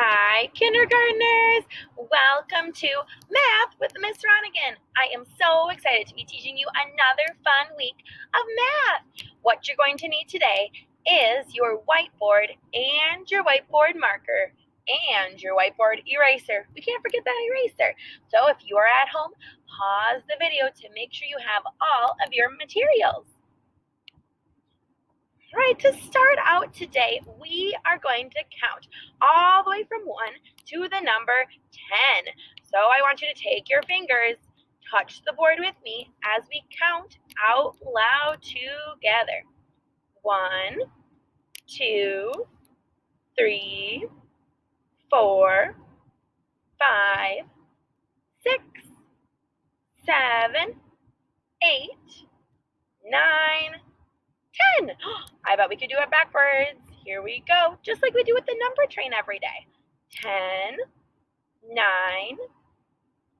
Hi, kindergartners! Welcome to Math with Miss Ronigan. I am so excited to be teaching you another fun week of math. What you're going to need today is your whiteboard and your whiteboard marker and your whiteboard eraser. We can't forget that eraser. So if you are at home, pause the video to make sure you have all of your materials. All right, to start out today, we are going to count all the way from 1 to the number 10. So I want you to take your fingers, touch the board with me as we count out loud together. 1, 2, 3, 4, 5, 6, 7, 8, 9, 10. I bet we could do it backwards. Here we go. Just like we do with the number train every day. 10, 9,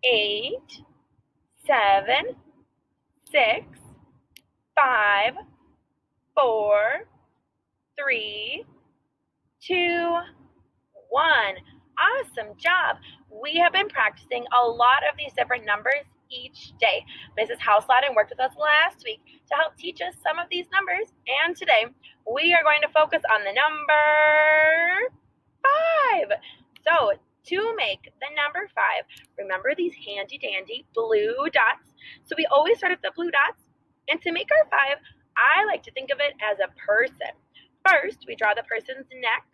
8, 7, 6, 5, 4, 3, 2, 1. Awesome job. We have been practicing a lot of these different numbers each day. Mrs. Houseladden worked with us last week to help teach us some of these numbers, and today we are going to focus on the number 5. So to make the number 5, remember these handy dandy blue dots. So we always start with the blue dots, and to make our 5, I like to think of it as a person. First, we draw the person's neck.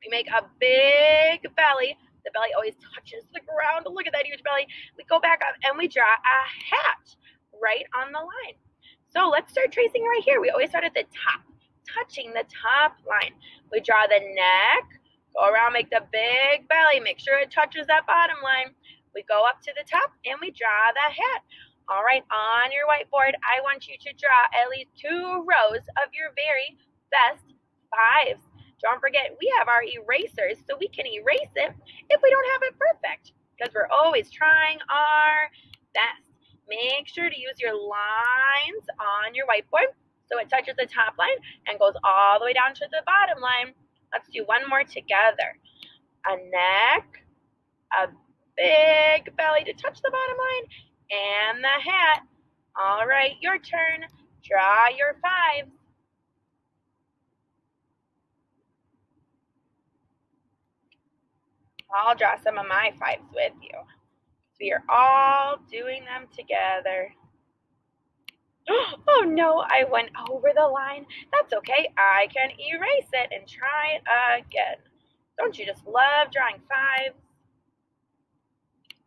We make a big belly. The belly always touches the ground. Look at that huge belly. We go back up and we draw a hat right on the line. So let's start tracing right here. We always start at the top, touching the top line. We draw the neck, go around, make the big belly, make sure it touches that bottom line. We go up to the top and we draw the hat. All right, on your whiteboard, I want you to draw at least 2 rows of your very best 5s. Don't forget, we have our erasers, so we can erase it if we don't have it perfect, because we're always trying our best. Make sure to use your lines on your whiteboard so it touches the top line and goes all the way down to the bottom line. Let's do one more together. A neck, a big belly to touch the bottom line, and the hat. All right, your turn. Draw your 5s. I'll draw some of my 5s with you. We are all doing them together. Oh no, I went over the line. That's okay. I can erase it and try it again. Don't you just love drawing 5s?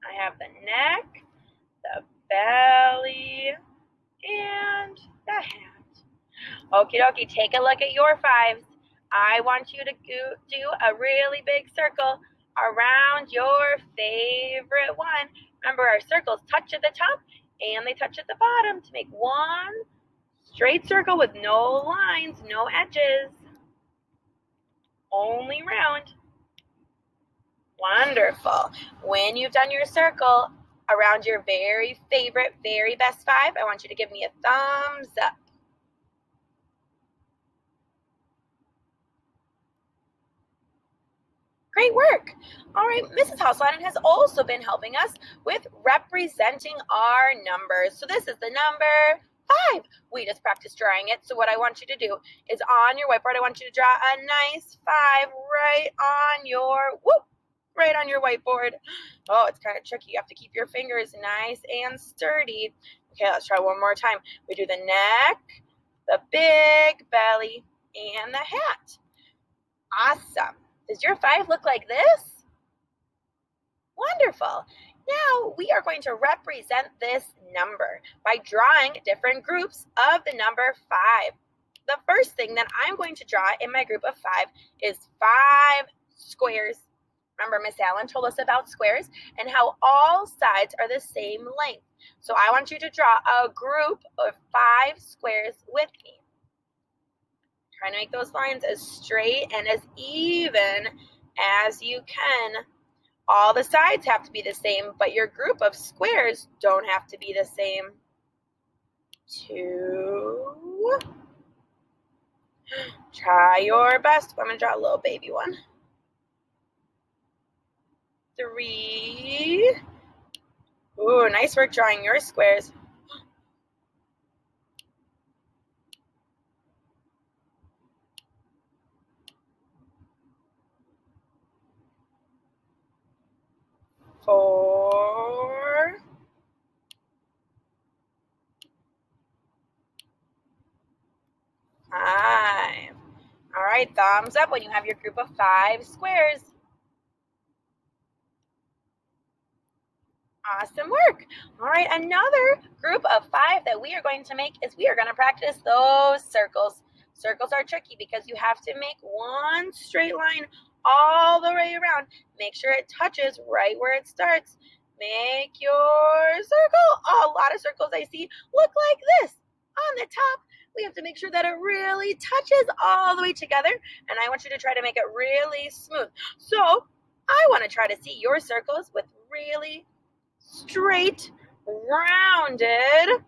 I have the neck, the belly, and the hat. Okie dokie, take a look at your 5s. I want you to do a really big circle around your favorite one. Remember, our circles touch at the top and they touch at the bottom to make one straight circle with no lines, no edges, only round. Wonderful. When you've done your circle around your very favorite, very best 5, I want you to give me a thumbs up. Great work. All right, Mrs. Houseladden has also been helping us with representing our numbers. So this is the number 5. We just practiced drawing it. So what I want you to do is on your whiteboard, I want you to draw a nice 5 right on your whiteboard. Oh, it's kind of tricky. You have to keep your fingers nice and sturdy. Okay, let's try one more time. We do the neck, the big belly, and the hat. Awesome. Does your 5 look like this? Wonderful. Now we are going to represent this number by drawing different groups of the number 5. The first thing that I'm going to draw in my group of 5 is 5 squares. Remember, Miss Allen told us about squares and how all sides are the same length. So I want you to draw a group of 5 squares with me. Trying to make those lines as straight and as even as you can. All the sides have to be the same, but your group of squares don't have to be the same. 2. Try your best. I'm going to draw a little baby one. 3. Ooh, nice work drawing your squares. 4. 5. All right, thumbs up when you have your group of 5 squares. Awesome work. All right, another group of 5 that we are going to make is we are going to practice those circles. Circles are tricky because you have to make one straight line all the way around. Make sure it touches right where it starts. Make your circle. Oh, a lot of circles I see look like this. On the top, we have to make sure that it really touches all the way together, and I want you to try to make it really smooth. So I want to try to see your circles with really straight, rounded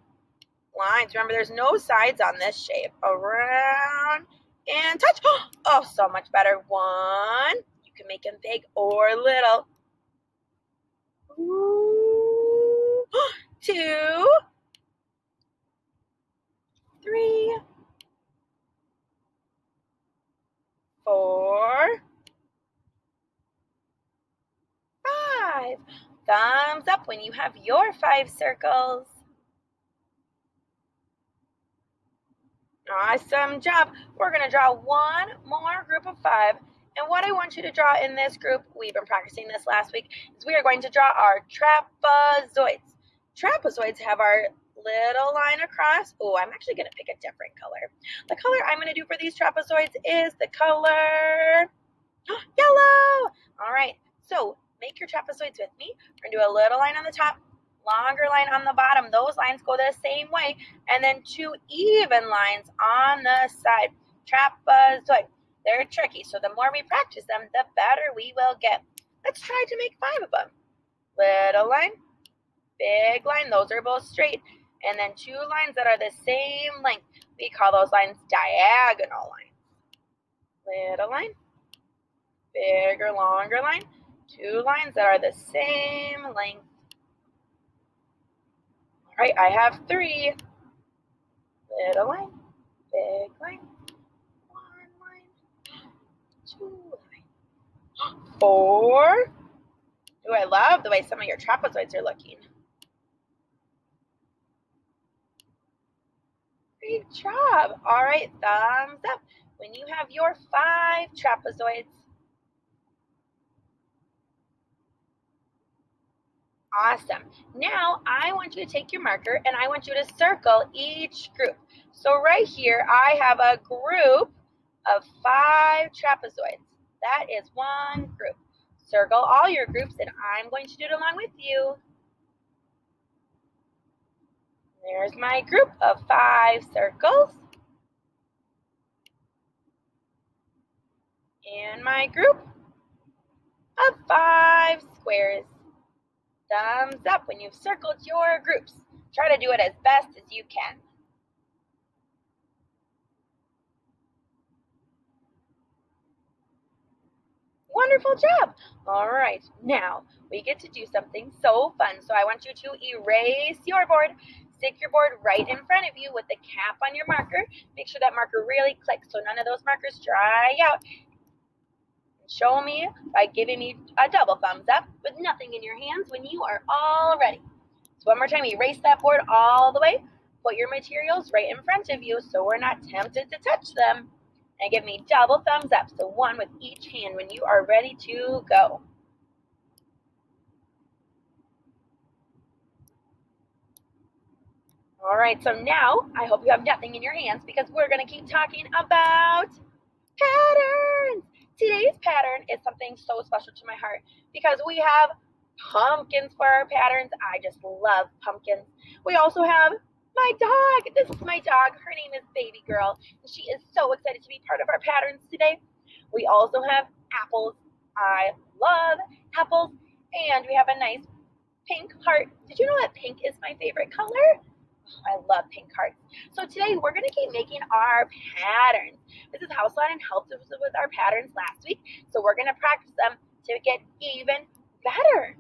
lines. Remember, there's no sides on this shape. Around and touch. Oh, so much better. 1. You can make them big or little. 2. 3. 4. 5. Thumbs up when you have your 5 circles. Awesome job. We're going to draw one more group of 5. And what I want you to draw in this group, we've been practicing this last week, is we are going to draw our trapezoids. Trapezoids have our little line across. Oh, I'm actually going to pick a different color. The color I'm going to do for these trapezoids is the color yellow. All right, so make your trapezoids with me. We're going to do a little line on the top, longer line on the bottom. Those lines go the same way, and then 2 even lines on the side. Trapezoid. They're tricky, so the more we practice them, the better we will get. Let's try to make 5 of them. Little line, big line. Those are both straight, and then 2 lines that are the same length. We call those lines diagonal lines. Little line, bigger, longer line. 2 lines that are the same length. All right, I have 3. Little line, big line, 1 line, 2 line, 4. Ooh, I love the way some of your trapezoids are looking. Great job. All right, thumbs up when you have your 5 trapezoids. Awesome. Now I want you to take your marker and I want you to circle each group. So right here, I have a group of 5 trapezoids. That is one group. Circle all your groups and I'm going to do it along with you. There's my group of 5 circles. And my group of 5 squares. Thumbs up when you've circled your groups. Try to do it as best as you can. Wonderful job. All right, now we get to do something so fun. So I want you to erase your board. Stick your board right in front of you with the cap on your marker. Make sure that marker really clicks so none of those markers dry out. Show me by giving me a double thumbs up with nothing in your hands when you are all ready. So one more time, erase that board all the way. Put your materials right in front of you so we're not tempted to touch them. And give me double thumbs up, so one with each hand when you are ready to go. All right, so now I hope you have nothing in your hands because we're going to keep talking about patterns. Today's pattern is something so special to my heart because we have pumpkins for our patterns. I just love pumpkins. We also have my dog. This is my dog. Her name is Baby Girl. And she is so excited to be part of our patterns today. We also have apples. I love apples. And we have a nice pink heart. Did you know that pink is my favorite color? I love pink hearts. So today we're going to keep making our patterns. Mrs. Houseline helped us with our patterns last week. So we're going to practice them to get even better.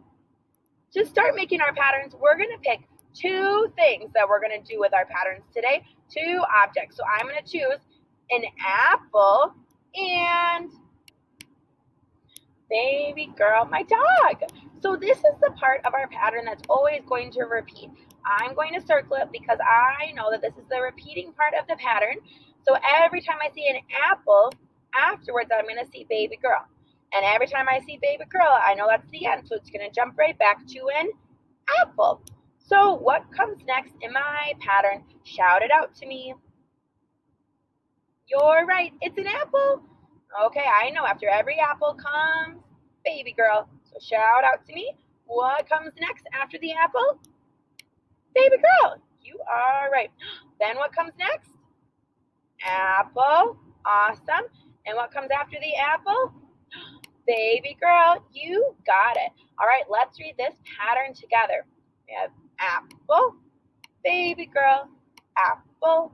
To start making our patterns, we're going to pick 2 things that we're going to do with our patterns today. 2 objects. So I'm going to choose an apple and baby girl, my dog. So this is the part of our pattern that's always going to repeat. I'm going to circle it because I know that this is the repeating part of the pattern. So every time I see an apple, afterwards I'm going to see baby girl. And every time I see baby girl, I know that's the end. So it's going to jump right back to an apple. So what comes next in my pattern? Shout it out to me. You're right, it's an apple. Okay, I know after every apple comes baby girl. So shout out to me. What comes next after the apple? Baby girl. You are right. Then what comes next? Apple. Awesome. And what comes after the apple? Baby girl. You got it. All right, let's read this pattern together. We have apple, baby girl, apple,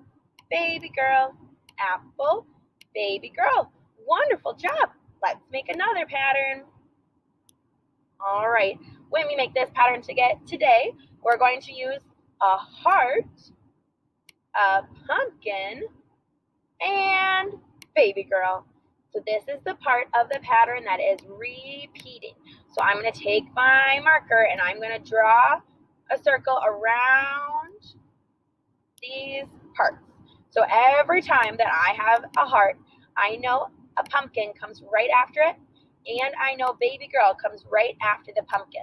baby girl, apple, baby girl. Wonderful job. Let's make another pattern. All right, when we make this pattern today, we're going to use a heart, a pumpkin, and baby girl. So this is the part of the pattern that is repeating. So I'm going to take my marker and I'm going to draw a circle around these parts. So every time that I have a heart, I know a pumpkin comes right after it, and I know baby girl comes right after the pumpkin.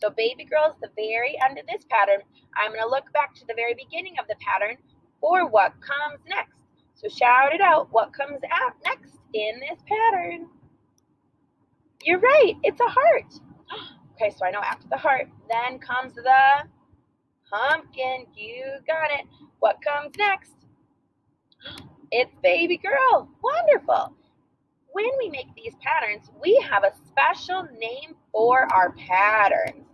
So baby girl is the very end of this pattern. I'm going to look back to the very beginning of the pattern for what comes next. So shout it out. What comes out next in this pattern? You're right. It's a heart. Okay, so I know after the heart, then comes the pumpkin. You got it. What comes next? It's baby girl. Wonderful. When we make these patterns, we have a special name for our patterns.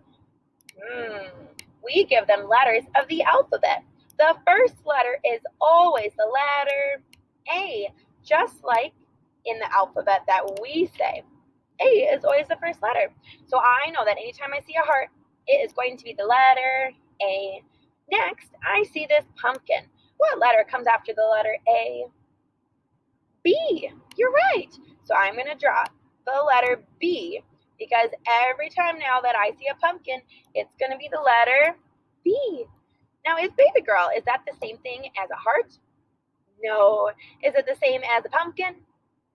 We give them letters of the alphabet. The first letter is always the letter A, just like in the alphabet that we say. A is always the first letter. So I know that anytime I see a heart, it is going to be the letter A. Next, I see this pumpkin. What letter comes after the letter A? B. You're right. So I'm going to draw the letter B because every time now that I see a pumpkin, it's going to be the letter B. Now, is baby girl, is that the same thing as a heart? No. Is it the same as a pumpkin?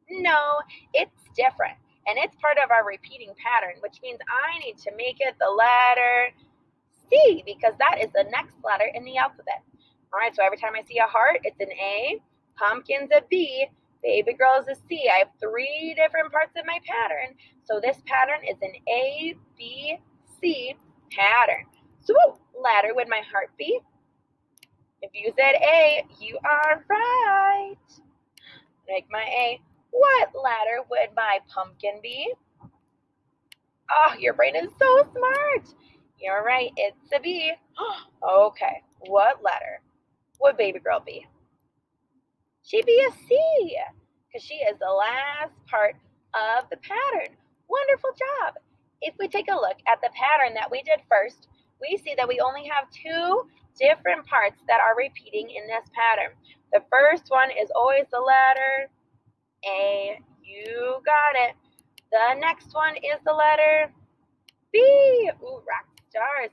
No, it's different. And it's part of our repeating pattern, which means I need to make it the letter C because that is the next letter in the alphabet. All right, so every time I see a heart, it's an A, pumpkin's a B, baby girl is a C. I have 3 different parts of my pattern. So this pattern is an A, B, C pattern. So what letter would my heart be? If you said A, you are right. Make my A. What letter would my pumpkin be? Oh, your brain is so smart. You're right, it's a B. Okay, what letter would baby girl be? She'd be a C, because she is the last part of the pattern. Wonderful job. If we take a look at the pattern that we did first, we see that we only have 2 different parts that are repeating in this pattern. The first one is always the letter A. You got it. The next one is the letter B. Ooh, rock stars.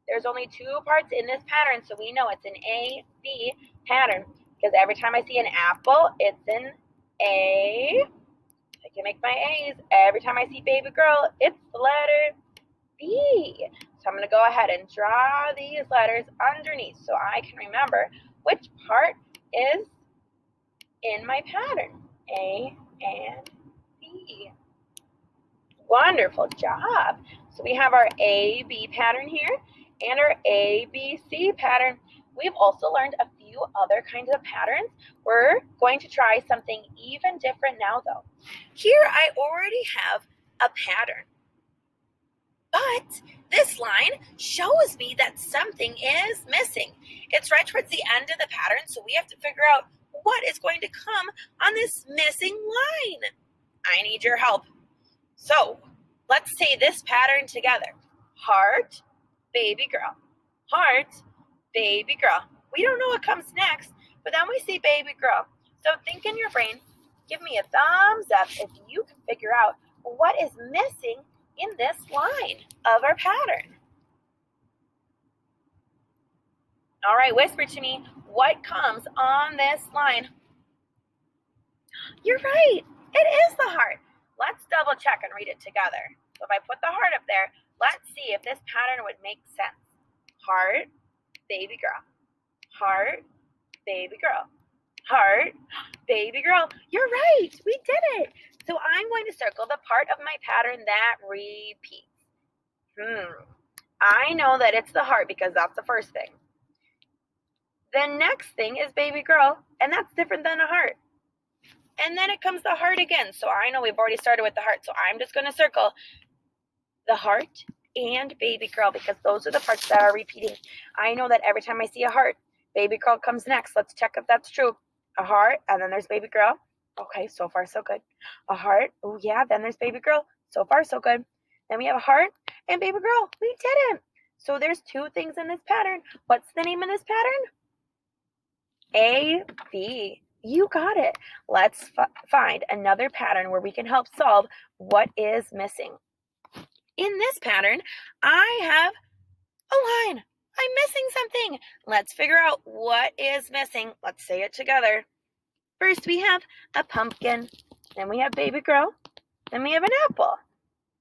There's only 2 parts in this pattern, so we know it's an A, B pattern. Because every time I see an apple, it's an A. I can make my A's. Every time I see baby girl, it's the letter B. So I'm going to go ahead and draw these letters underneath so I can remember which part is in my pattern. A and B. Wonderful job. So we have our A-B pattern here and our A-B-C pattern. We've also learned a few other kinds of patterns. We're going to try something even different now, though. Here I already have a pattern. But this line shows me that something is missing. It's right towards the end of the pattern, so we have to figure out what is going to come on this missing line. I need your help. So let's Let's say this pattern together. Heart, baby girl. Heart, baby girl. We don't know what comes next, but then we see baby girl. So think in your brain, give me a thumbs up if you can figure out what is missing in this line of our pattern. All right, whisper to me, what comes on this line? You're right, it is the heart. Let's double check and read it together. So if I put the heart up there, let's see if this pattern would make sense. Heart, baby girl. Heart, baby girl. Heart, baby girl. You're right, we did it. So I'm going to circle the part of my pattern that repeats. I know that it's the heart because that's the first thing. The next thing is baby girl, and that's different than a heart. And then it comes the heart again. So I know we've already started with the heart. So I'm just going to circle the heart and baby girl because those are the parts that are repeating. I know that every time I see a heart, baby girl comes next. Let's check if that's true. A heart, and then there's baby girl. Okay, so far so good. A heart, oh yeah, then there's baby girl. So far so good. Then we have a heart and baby girl. We did it. So there's two things in this pattern. What's the name of this pattern? A, B. You got it. Let's find another pattern where we can help solve what is missing. In this pattern, I have a line. I'm missing something. Let's figure out what is missing. Let's say it together. First, we have a pumpkin. Then we have baby girl. Then we have an apple.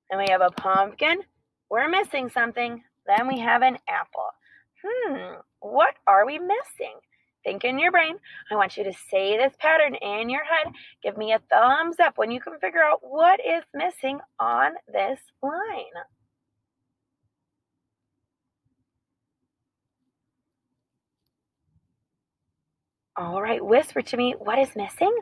Then we have a pumpkin. We're missing something. Then we have an apple. What are we missing? Think in your brain. I want you to say this pattern in your head. Give me a thumbs up when you can figure out what is missing on this line. All right, whisper to me, what is missing?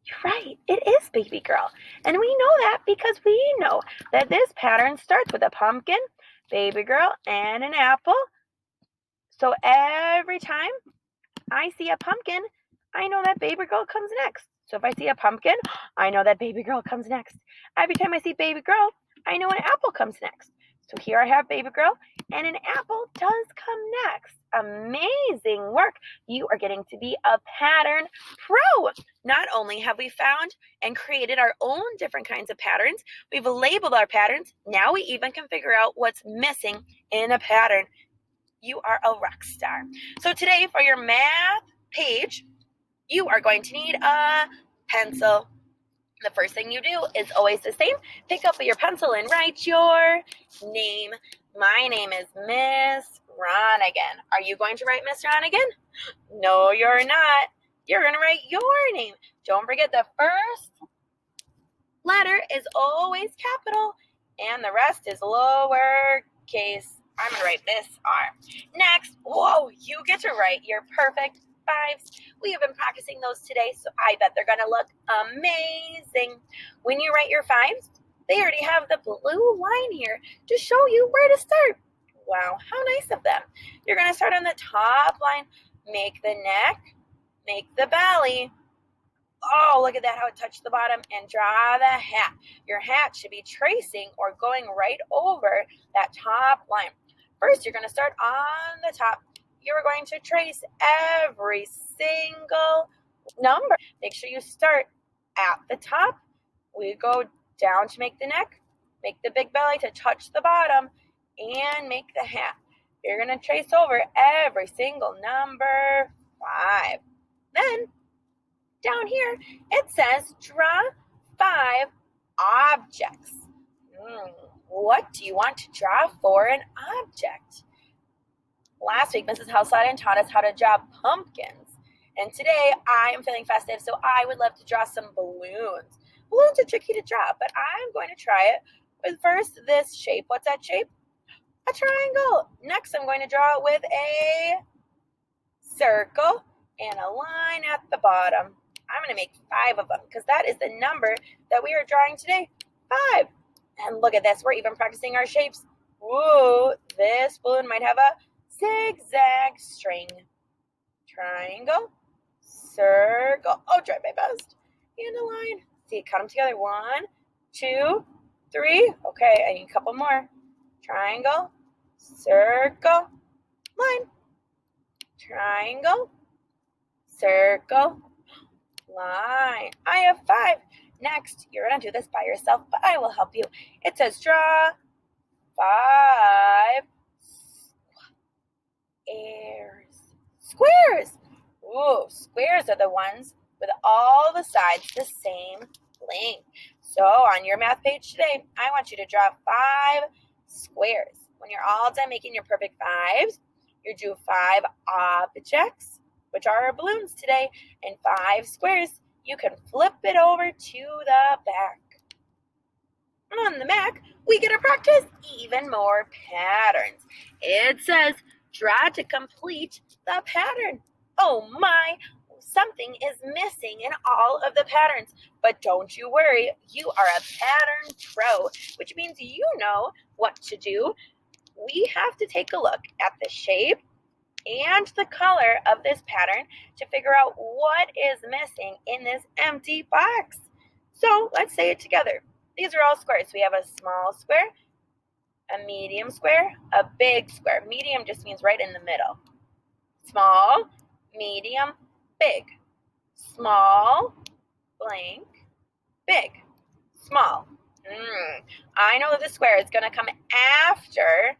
You're right, it is baby girl. And we know that because we know that this pattern starts with a pumpkin, baby girl, and an apple. So every time I see a pumpkin, I know that baby girl comes next. So if I see a pumpkin, I know that baby girl comes next. Every time I see baby girl, I know an apple comes next. So here I have baby girl, and an apple does come next. Amazing work. You are getting to be a pattern pro. Not only have we found and created our own different kinds of patterns, we've labeled our patterns. Now we even can figure out what's missing in a pattern. You are a rock star. So today for your math page, you are going to need a pencil. The first thing you do is always the same. Pick up your pencil and write your name. My name is Miss Ronigan. Are you going to write Miss Ronigan? No, you're not. You're going to write your name. Don't forget the first letter is always capital and the rest is lowercase. I'm going to write Miss R. Next, whoa, you get to write your perfect fives. We have been practicing those today, so I bet they're going to look amazing. When you write your fives, they already have the blue line here to show you where to start. Wow, how nice of them. You're going to start on the top line, make the neck, make the belly. Oh, look at that, how it touched the bottom, and draw the hat. Your hat should be tracing or going right over that top line. First, you're going to start on the top. You're going to trace every single number. Make sure you start at the top. We go down to make the neck, make the big belly to touch the bottom, and make the hat. You're going to trace over every single number 5. Then, down here, it says draw 5 objects. What do you want to draw for an object? Last week, Mrs. Houseladden taught us how to draw pumpkins. And today, I am feeling festive, so I would love to draw some balloons. Balloons are tricky to draw, but I'm going to try it with first this shape. What's that shape? A triangle. Next, I'm going to draw it with a circle and a line at the bottom. I'm going to make 5 of them because that is the number that we are drawing today, 5. And look at this. We're even practicing our shapes. Whoa, this balloon might have a zigzag string. Triangle, circle. Oh, try my best. And a line. See, count them together. 1, 2, 3. Okay, I need a couple more. Triangle, circle, line. Triangle, circle, line. I have 5. Next, you're going to do this by yourself, but I will help you. It says draw 5 squares. Ooh, squares are the ones with all the sides the same length. So on your math page today, I want you to draw 5 squares. When you're all done making your perfect 5s, you do 5 objects, which are our balloons today, and 5 squares. You can flip it over to the back. On the back, we get to practice even more patterns. It says, draw to complete the pattern. Oh my, something is missing in all of the patterns. But don't you worry, you are a pattern pro, which means you know what to do. We have to take a look at the shape and the color of this pattern to figure out what is missing in this empty box. So let's say it together. These are all squares. We have a small square, a medium square, a big square. Medium just means right in the middle. Small, medium, big. Small, blank, big. Small. I know that the square is going to come after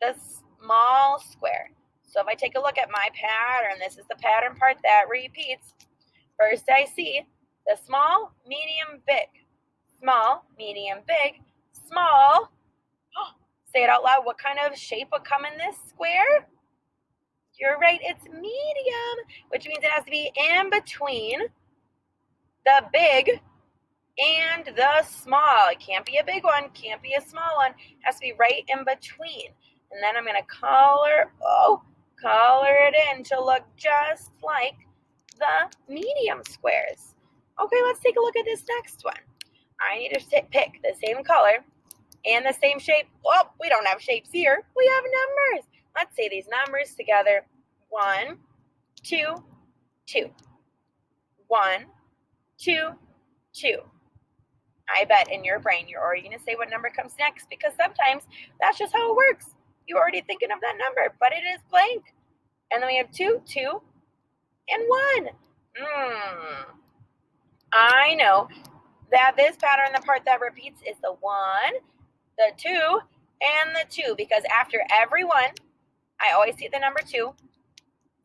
the small square. So if I take a look at my pattern, this is the pattern part that repeats. First I see the small, medium, big. Small, medium, big, small. Say it out loud. What kind of shape would come in this square? You're right, it's medium, which means it has to be in between the big and the small. It can't be a big one, can't be a small one. It has to be right in between. And then I'm going to color it in to look just like the medium squares. Okay, let's take a look at this next one. I need to pick the same color and the same shape. Oh, we don't have shapes here. We have numbers. Let's say these numbers together. 1, 2, 2. 1, 2, 2. I bet in your brain you're already going to say what number comes next, because sometimes that's just how it works. You're already thinking of that number, but it is blank. And then we have 2, 2, and 1. I know that this pattern, the part that repeats, is the 1, the 2, and the 2, because after every 1, I always see the number 2.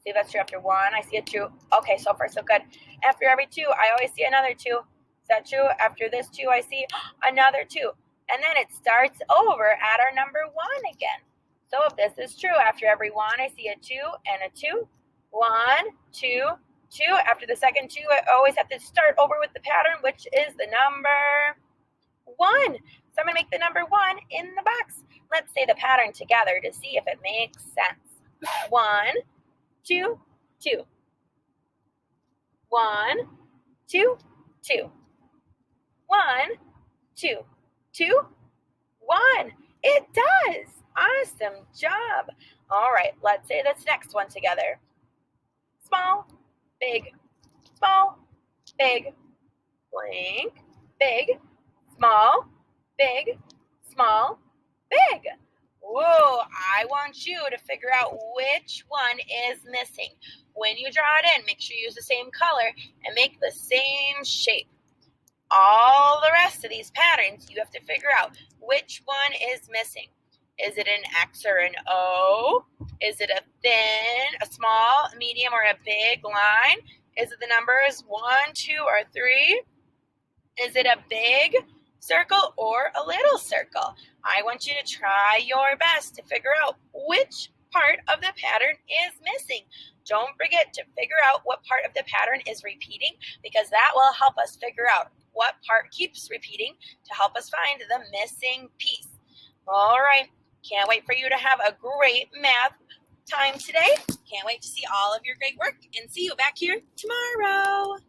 See, that's true. After 1, I see a 2. Okay, so far so good. After every 2, I always see another 2. Is that true? After this 2, I see another 2. And then it starts over at our number 1 again. So if this is true, after every 1, I see a 2 and a 2. 1, 2, 2. After the second 2, I always have to start over with the pattern, which is the number 1. So I'm going to make the number 1 in the box. Let's say the pattern together to see if it makes sense. 1, 2, 2. 1, 2, 2. 1, 2, 2, 1. It does. Awesome job. All right, let's say this next one together. Small, big, small, big, blank, big, small, big, small, big. Whoa, I want you to figure out which one is missing. When you draw it in, make sure you use the same color and make the same shape. All the rest of these patterns, you have to figure out which one is missing. Is it an X or an O? Is it a thin, a small, a medium, or a big line? Is it the numbers 1, 2, or 3? Is it a big circle or a little circle? I want you to try your best to figure out which part of the pattern is missing. Don't forget to figure out what part of the pattern is repeating, because that will help us figure out what part keeps repeating to help us find the missing piece. All right, can't wait for you to have a great math time today. Can't wait to see all of your great work and see you back here tomorrow.